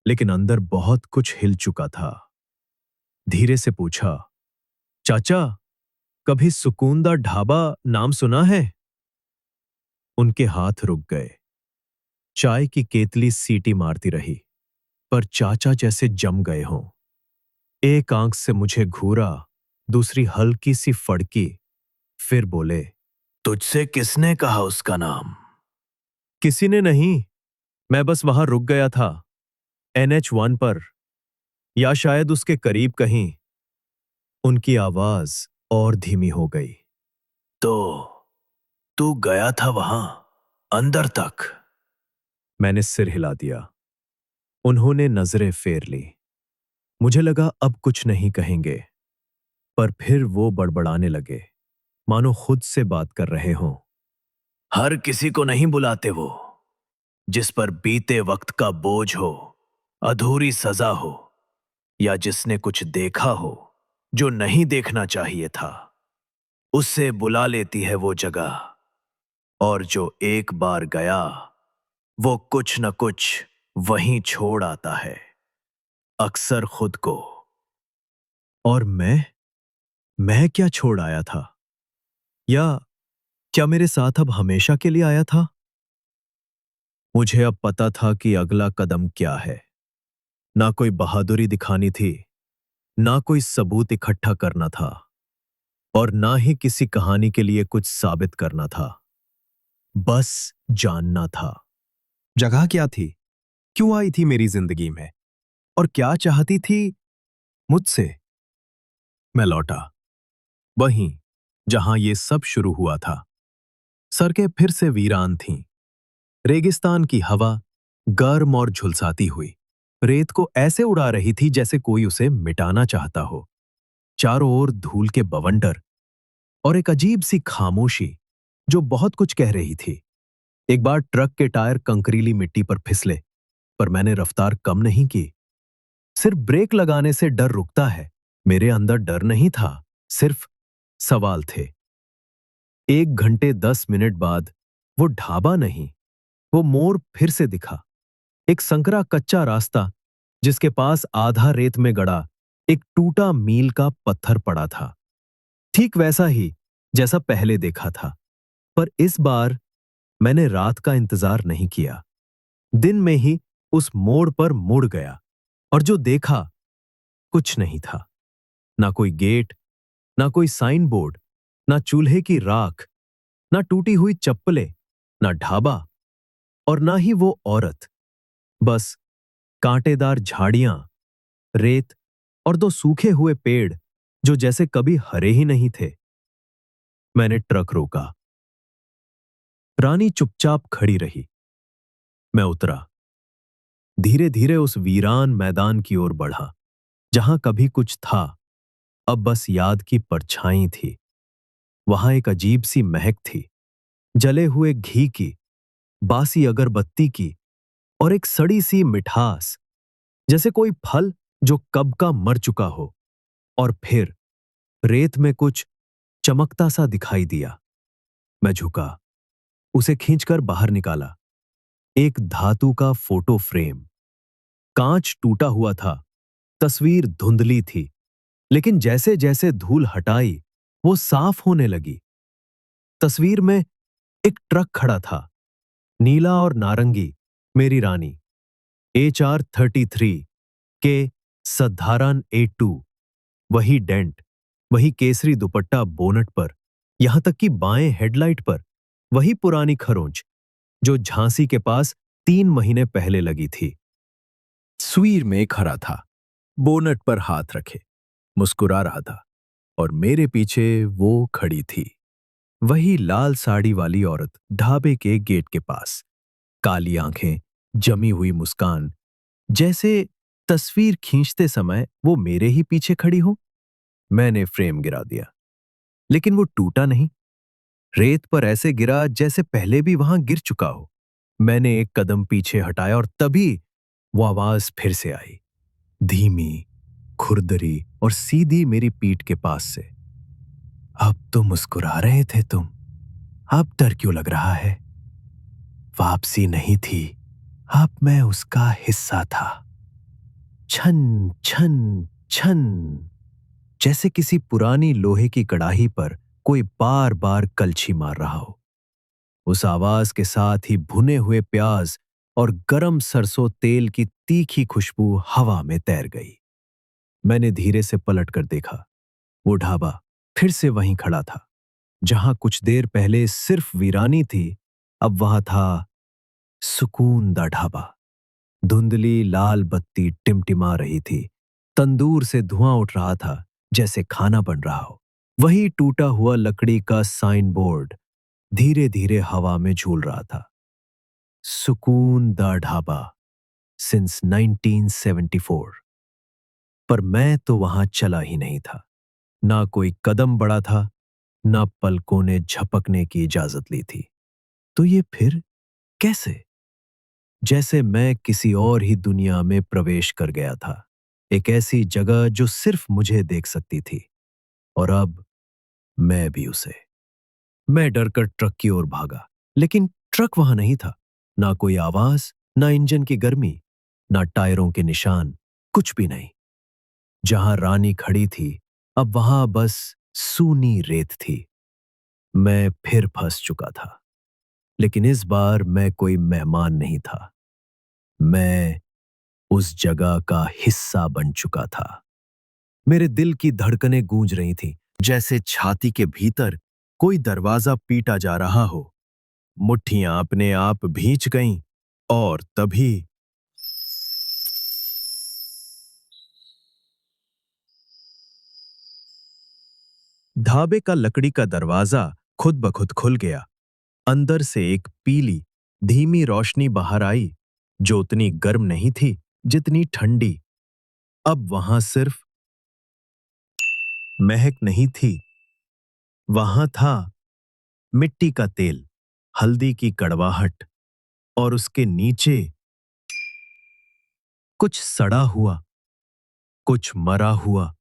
लेकिन अंदर बहुत कुछ हिल चुका था। धीरे से पूछा, चाचा, कभी सुकूनदा ढाबा नाम सुना है? उनके हाथ रुक गए। चाय की केतली सीटी मारती रही, पर चाचा जैसे जम गए हों। एक आंख से मुझे घूरा, दूसरी हल्की सी फड़की, फिर बोले, तुझसे किसने कहा उसका नाम? किसी ने नहीं, मैं बस वहां रुक गया था, NH1 पर, या शायद उसके करीब कहीं। उनकी आवाज और धीमी हो गई। तो तू गया था वहां अंदर तक? मैंने सिर हिला दिया। उन्होंने नजरें फेर ली। मुझे लगा अब कुछ नहीं कहेंगे, पर फिर वो बड़बड़ाने लगे, मानो खुद से बात कर रहे हों। हर किसी को नहीं बुलाते वो, जिस पर बीते वक्त का बोझ हो, अधूरी सजा हो, या जिसने कुछ देखा हो जो नहीं देखना चाहिए था। उससे बुला लेती है वो जगह, और जो एक बार गया वो कुछ न कुछ वहीं छोड़ आता है, अक्सर खुद को। और मैं क्या छोड़ आया था? या क्या मेरे साथ अब हमेशा के लिए आया था? मुझे अब पता था कि अगला कदम क्या है। ना कोई बहादुरी दिखानी थी, ना कोई सबूत इकट्ठा करना था, और ना ही किसी कहानी के लिए कुछ साबित करना था। बस जानना था। जगह क्या थी? क्यों आई थी मेरी जिंदगी में? और क्या चाहती थी मुझसे? मैं लौटा, वहीं जहां ये सब शुरू हुआ था। सड़कें फिर से वीरान थीं। रेगिस्तान की हवा गर्म और झुलसाती हुई रेत को ऐसे उड़ा रही थी जैसे कोई उसे मिटाना चाहता हो। चारों ओर धूल के बवंडर, और एक अजीब सी खामोशी जो बहुत कुछ कह रही थी। एक बार ट्रक के टायर कंकरीली मिट्टी पर फिसले, पर मैंने रफ्तार कम नहीं की। सिर्फ ब्रेक लगाने से डर रुकता है। मेरे अंदर डर नहीं था, सिर्फ सवाल थे। 1 घंटे 10 मिनट बाद वो ढाबा नहीं, वो मोड़ फिर से दिखा। एक संकरा कच्चा रास्ता जिसके पास आधा रेत में गड़ा एक टूटा मील का पत्थर पड़ा था, ठीक वैसा ही जैसा पहले देखा था। पर इस बार मैंने रात का इंतजार नहीं किया, दिन में ही उस मोड़ पर मुड़ गया। और जो देखा कुछ नहीं था। ना कोई गेट, ना कोई साइन बोर्ड, ना चूल्हे की राख, ना टूटी हुई चप्पलें, ना ढाबा, और ना ही वो औरत। बस कांटेदार झाड़ियां, रेत और 2 सूखे हुए पेड़ जो जैसे कभी हरे ही नहीं थे। मैंने ट्रक रोका। रानी चुपचाप खड़ी रही। मैं उतरा। धीरे धीरे उस वीरान मैदान की ओर बढ़ा जहां कभी कुछ था, अब बस याद की परछाई थी। वहां एक अजीब सी महक थी, जले हुए घी की, बासी अगरबत्ती की, और एक सड़ी सी मिठास, जैसे कोई फल जो कब का मर चुका हो। और फिर रेत में कुछ चमकता सा दिखाई दिया। मैं झुका, उसे खींचकर बाहर निकाला। एक धातु का फोटो फ्रेम। कांच टूटा हुआ था, तस्वीर धुंधली थी, लेकिन जैसे जैसे धूल हटाई वो साफ होने लगी। तस्वीर में एक ट्रक खड़ा था, नीला और नारंगी, मेरी रानी। HR-33 के सधारण A2। वही डेंट, वही केसरी दुपट्टा बोनट पर, यहां तक कि बाएं हेडलाइट पर वही पुरानी खरोंच जो झांसी के पास 3 महीने पहले लगी थी। तस्वीर में खड़ा था, बोनट पर हाथ रखे, मुस्कुरा रहा था, और मेरे पीछे वो खड़ी थी, वही लाल साड़ी वाली औरत ढाबे के गेट के पास। काली आंखें, जमी हुई मुस्कान, जैसे तस्वीर खींचते समय वो मेरे ही पीछे खड़ी हो। मैंने फ्रेम गिरा दिया, लेकिन वो टूटा नहीं। रेत पर ऐसे गिरा जैसे पहले भी वहां गिर चुका हो। मैंने एक कदम पीछे हटाया और तभी वो आवाज फिर से आई, धीमी, खुरदरी और सीधी मेरी पीठ के पास से। अब तो मुस्कुरा रहे थे तुम, अब डर क्यों लग रहा है? वापसी नहीं थी, अब मैं उसका हिस्सा था। छन छन छन, जैसे किसी पुरानी लोहे की कड़ाही पर कोई बार बार कलछी मार रहा हो। उस आवाज के साथ ही भुने हुए प्याज और गरम सरसों तेल की तीखी खुशबू हवा में तैर गई। मैंने धीरे से पलटकर देखा। वो ढाबा फिर से वहीं खड़ा था, जहां कुछ देर पहले सिर्फ वीरानी थी, अब वहां था सुकून दा ढाबा। धुंधली लाल बत्ती टिमटिमा रही थी, तंदूर से धुआं उठ रहा था जैसे खाना बन रहा हो। वही टूटा हुआ लकड़ी का साइन बोर्ड धीरे धीरे हवा में झूल रहा था, सुकून दा ढाबा सिंस 1974। पर मैं तो वहां चला ही नहीं था। ना कोई कदम बढ़ा था, ना पलकों ने झपकने की इजाजत ली थी। तो ये फिर कैसे? जैसे मैं किसी और ही दुनिया में प्रवेश कर गया था, एक ऐसी जगह जो सिर्फ मुझे देख सकती थी, और अब मैं भी उसे। मैं डरकर ट्रक की ओर भागा, लेकिन ट्रक वहां नहीं था। ना कोई आवाज, ना इंजन की गर्मी, ना टायरों के निशान, कुछ भी नहीं। जहां रानी खड़ी थी, अब वहां बस सूनी रेत थी। मैं फिर फंस चुका था, लेकिन इस बार मैं कोई मेहमान नहीं था। मैं उस जगह का हिस्सा बन चुका था। मेरे दिल की धड़कनें गूंज रही थीं, जैसे छाती के भीतर कोई दरवाजा पीटा जा रहा हो। मुट्ठियां अपने आप भींच गईं, और तभी ढाबे का लकड़ी का दरवाजा खुद ब खुद खुल गया। अंदर से एक पीली, धीमी रोशनी बाहर आई, जो उतनी गर्म नहीं थी जितनी ठंडी। अब वहां सिर्फ महक नहीं थी, वहां था मिट्टी का तेल, हल्दी की कड़वाहट और उसके नीचे कुछ सड़ा हुआ, कुछ मरा हुआ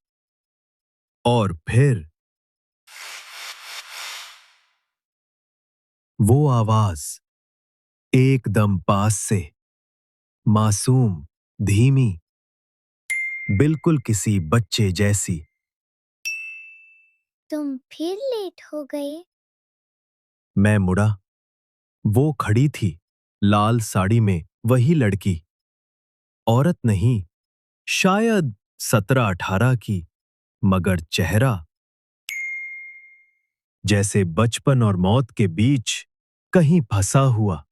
और फिर वो आवाज एकदम पास से, मासूम, धीमी, बिल्कुल किसी बच्चे जैसी। तुम फिर लेट हो गए। मैं मुड़ा। वो खड़ी थी, लाल साड़ी में, वही लड़की। औरत नहीं, शायद 17-18 की, मगर चेहरा जैसे बचपन और मौत के बीच कहीं फंसा हुआ।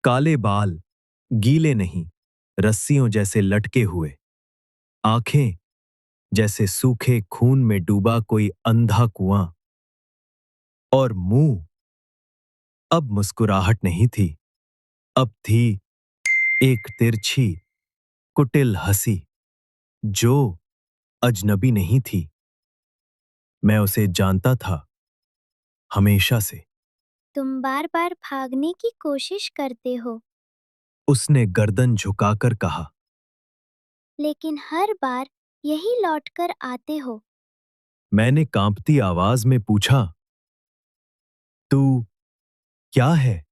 काले बाल, गीले नहीं, रस्सियों जैसे लटके हुए। आंखें जैसे सूखे खून में डूबा कोई अंधा कुआं। और मुंह, अब मुस्कुराहट नहीं थी, अब थी एक तिरछी, कुटिल हंसी जो अजनबी नहीं थी। मैं उसे जानता था, हमेशा से। तुम बार बार भागने की कोशिश करते हो, उसने गर्दन झुकाकर कहा। लेकिन हर बार यही लौट कर आते हो। मैंने कांपती आवाज में पूछा, तू क्या है?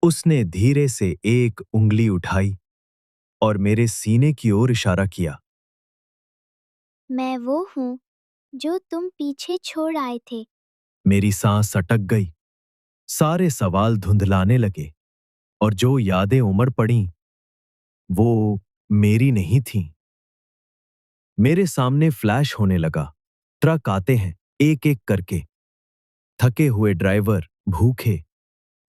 उसने धीरे से एक उंगली उठाई और मेरे सीने की ओर इशारा किया। मैं वो हूँ जो तुम पीछे छोड़ आए थे। मेरी सांस अटक गई, सारे सवाल धुंधलाने लगे और जो यादें उमड़ पड़ीं, वो मेरी नहीं थीं। मेरे सामने फ्लैश होने लगा। ट्रक आते हैं, एक एक करके। थके हुए ड्राइवर, भूखे।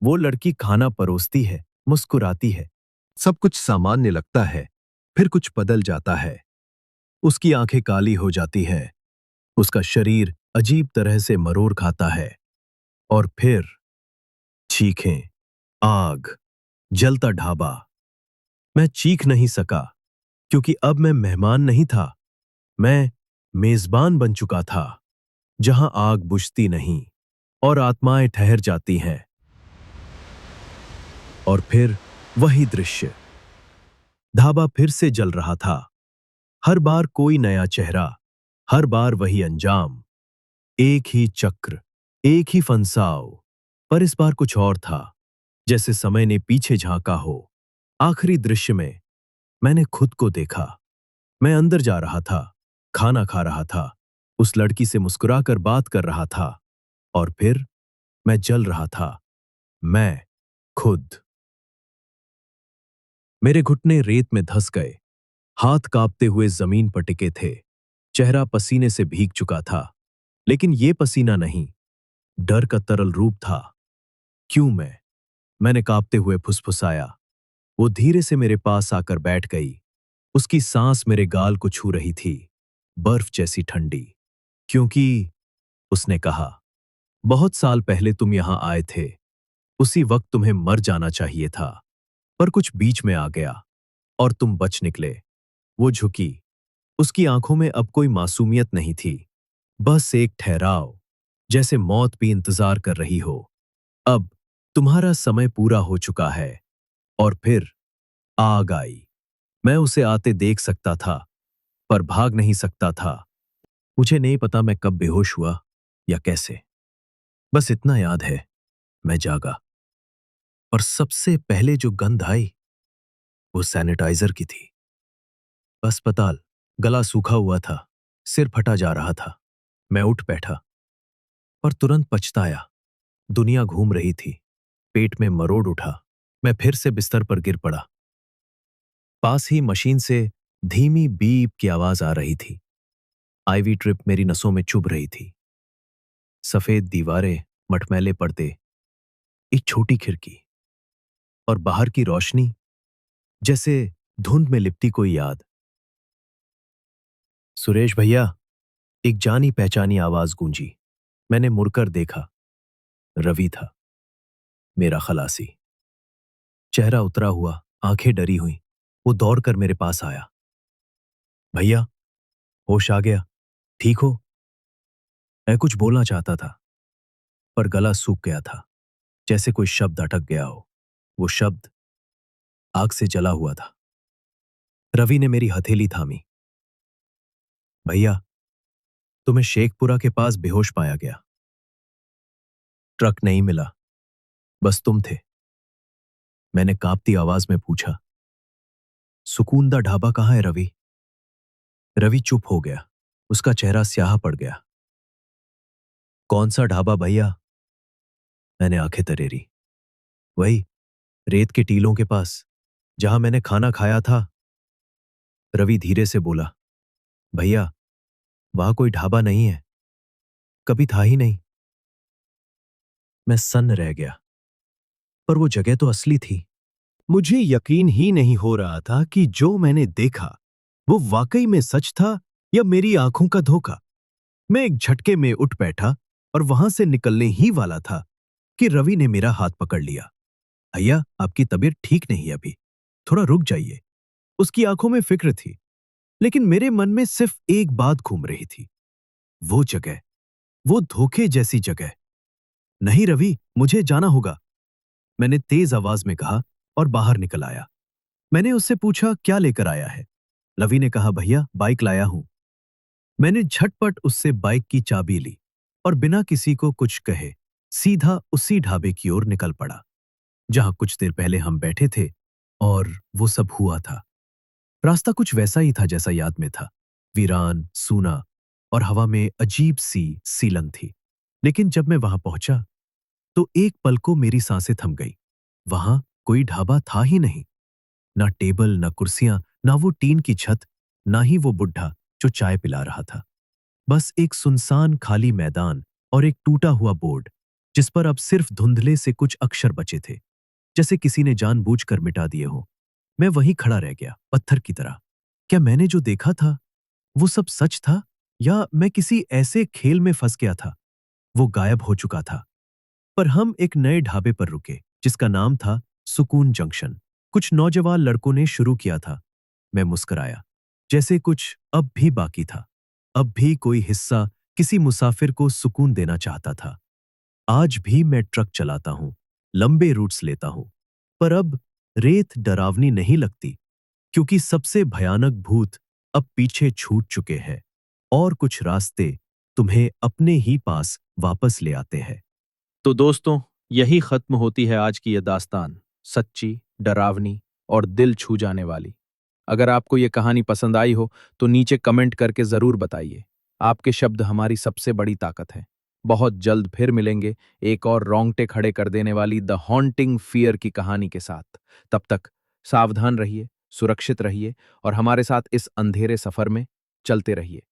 वो लड़की खाना परोसती है, मुस्कुराती है। सब कुछ सामान्य लगता है, फिर कुछ बदल जाता है। उसकी आंखें काली हो जाती हैं, उसका शरीर अजीब तरह से मरोड़ खाता है। और फिर चीखें, आग, जलता ढाबा। मैं चीख नहीं सका, क्योंकि अब मैं मेहमान नहीं था, मैं मेजबान बन चुका था, जहां आग बुझती नहीं और आत्माएं ठहर जाती हैं। और फिर वही दृश्य। ढाबा फिर से जल रहा था। हर बार कोई नया चेहरा, हर बार वही अंजाम। एक ही चक्र, एक ही फंसाव। पर इस बार कुछ और था, जैसे समय ने पीछे झांका हो। आखिरी दृश्य में मैंने खुद को देखा। मैं अंदर जा रहा था, खाना खा रहा था, उस लड़की से मुस्कुराकर बात कर रहा था। और फिर मैं जल रहा था, मैं खुद। मेरे घुटने रेत में धंस गए, हाथ कांपते हुए जमीन पर टिके थे। चेहरा पसीने से भीग चुका था, लेकिन ये पसीना नहीं, डर का तरल रूप था। क्यों मैंने कांपते हुए फुसफुसाया। वो धीरे से मेरे पास आकर बैठ गई। उसकी सांस मेरे गाल को छू रही थी, बर्फ जैसी ठंडी। क्योंकि उसने कहा, बहुत साल पहले तुम यहां आए थे, उसी वक्त तुम्हें मर जाना चाहिए था, पर कुछ बीच में आ गया और तुम बच निकले। वो झुकी। उसकी आंखों में अब कोई मासूमियत नहीं थी, बस एक ठहराव, जैसे मौत भी इंतजार कर रही हो। अब तुम्हारा समय पूरा हो चुका है। और फिर आग आई। मैं उसे आते देख सकता था, पर भाग नहीं सकता था। मुझे नहीं पता मैं कब बेहोश हुआ या कैसे। बस इतना याद है, मैं जागा और सबसे पहले जो गंध आई वो सैनिटाइजर की थी। अस्पताल, गला सूखा हुआ था, सिर फटा जा रहा था। मैं उठ बैठा और तुरंत पछताया। दुनिया घूम रही थी, पेट में मरोड़ उठा। मैं फिर से बिस्तर पर गिर पड़ा। पास ही मशीन से धीमी बीप की आवाज आ रही थी। आईवी ट्रिप मेरी नसों में चुभ रही थी। सफेद दीवारें, मटमैले पर्दे, एक छोटी खिड़की और बाहर की रोशनी, जैसे धुंध में लिपटी कोई याद। सुरेश भैया, एक जानी पहचानी आवाज गूंजी। मैंने मुड़कर देखा। रवि था, मेरा खलासी। चेहरा उतरा हुआ, आंखें डरी हुई। वो दौड़कर मेरे पास आया। भैया, होश आ गया? ठीक हो? मैं कुछ बोलना चाहता था, पर गला सूख गया था, जैसे कोई शब्द अटक गया हो। वो शब्द आग से जला हुआ था। रवि ने मेरी हथेली थामी। भैया, तुम्हें शेखपुरा के पास बेहोश पाया गया। ट्रक नहीं मिला, बस तुम थे। मैंने कांपती आवाज में पूछा, सुकूनदा ढाबा कहाँ है रवि? रवि चुप हो गया। उसका चेहरा स्याह पड़ गया। कौन सा ढाबा भैया? मैंने आंखें तरेरी। वही, रेत के टीलों के पास, जहां मैंने खाना खाया था। रवि धीरे से बोला, भैया, वहां कोई ढाबा नहीं है, कभी था ही नहीं। मैं सन्न रह गया। पर वो जगह तो असली थी। मुझे यकीन ही नहीं हो रहा था कि जो मैंने देखा वो वाकई में सच था या मेरी आंखों का धोखा। मैं एक झटके में उठ बैठा और वहां से निकलने ही वाला था कि रवि ने मेरा हाथ पकड़ लिया। भैया, आपकी तबीयत ठीक नहीं है अभी, थोड़ा रुक जाइए। उसकी आंखों में फिक्र थी, लेकिन मेरे मन में सिर्फ एक बात घूम रही थी, वो जगह, वो धोखे जैसी जगह। नहीं रवि, मुझे जाना होगा, मैंने तेज आवाज में कहा और बाहर निकल आया। मैंने उससे पूछा, क्या लेकर आया है? रवि ने कहा, भैया, बाइक लाया हूं। मैंने झटपट उससे बाइक की चाबी ली और बिना किसी को कुछ कहे सीधा उसी ढाबे की ओर निकल पड़ा जहां कुछ देर पहले हम बैठे थे और वो सब हुआ था। रास्ता कुछ वैसा ही था जैसा याद में था, वीरान, सूना और हवा में अजीब सी सीलन थी। लेकिन जब मैं वहां पहुंचा तो एक पल को मेरी सांसें थम गई। वहां कोई ढाबा था ही नहीं, ना टेबल, ना कुर्सियां, ना वो टीन की छत, ना ही वो बुढ़ा जो चाय पिला रहा था। बस एक सुनसान खाली मैदान और एक टूटा हुआ बोर्ड जिस पर अब सिर्फ धुंधले से कुछ अक्षर बचे थे, जैसे किसी ने जानबूझकर मिटा दिए हो। मैं वहीं खड़ा रह गया, पत्थर की तरह। क्या मैंने जो देखा था वो सब सच था, या मैं किसी ऐसे खेल में फंस गया था? वो गायब हो चुका था। पर हम एक नए ढाबे पर रुके जिसका नाम था सुकून जंक्शन। कुछ नौजवान लड़कों ने शुरू किया था। मैं मुस्कुराया, जैसे कुछ अब भी बाकी था। अब भी कोई हिस्सा किसी मुसाफिर को सुकून देना चाहता था। आज भी मैं ट्रक चलाता हूं, लंबे रूट्स लेता हूं, पर अब रेत डरावनी नहीं लगती, क्योंकि सबसे भयानक भूत अब पीछे छूट चुके हैं और कुछ रास्ते तुम्हें अपने ही पास वापस ले आते हैं। तो दोस्तों, यही खत्म होती है आज की यह दास्तान, सच्ची, डरावनी और दिल छू जाने वाली। अगर आपको ये कहानी पसंद आई हो तो नीचे कमेंट करके जरूर बताइए। आपके शब्द हमारी सबसे बड़ी ताकत है। बहुत जल्द फिर मिलेंगे एक और रोंगटे खड़े कर देने वाली द हॉन्टिंग फियर की कहानी के साथ। तब तक सावधान रहिए, सुरक्षित रहिए और हमारे साथ इस अंधेरे सफर में चलते रहिए।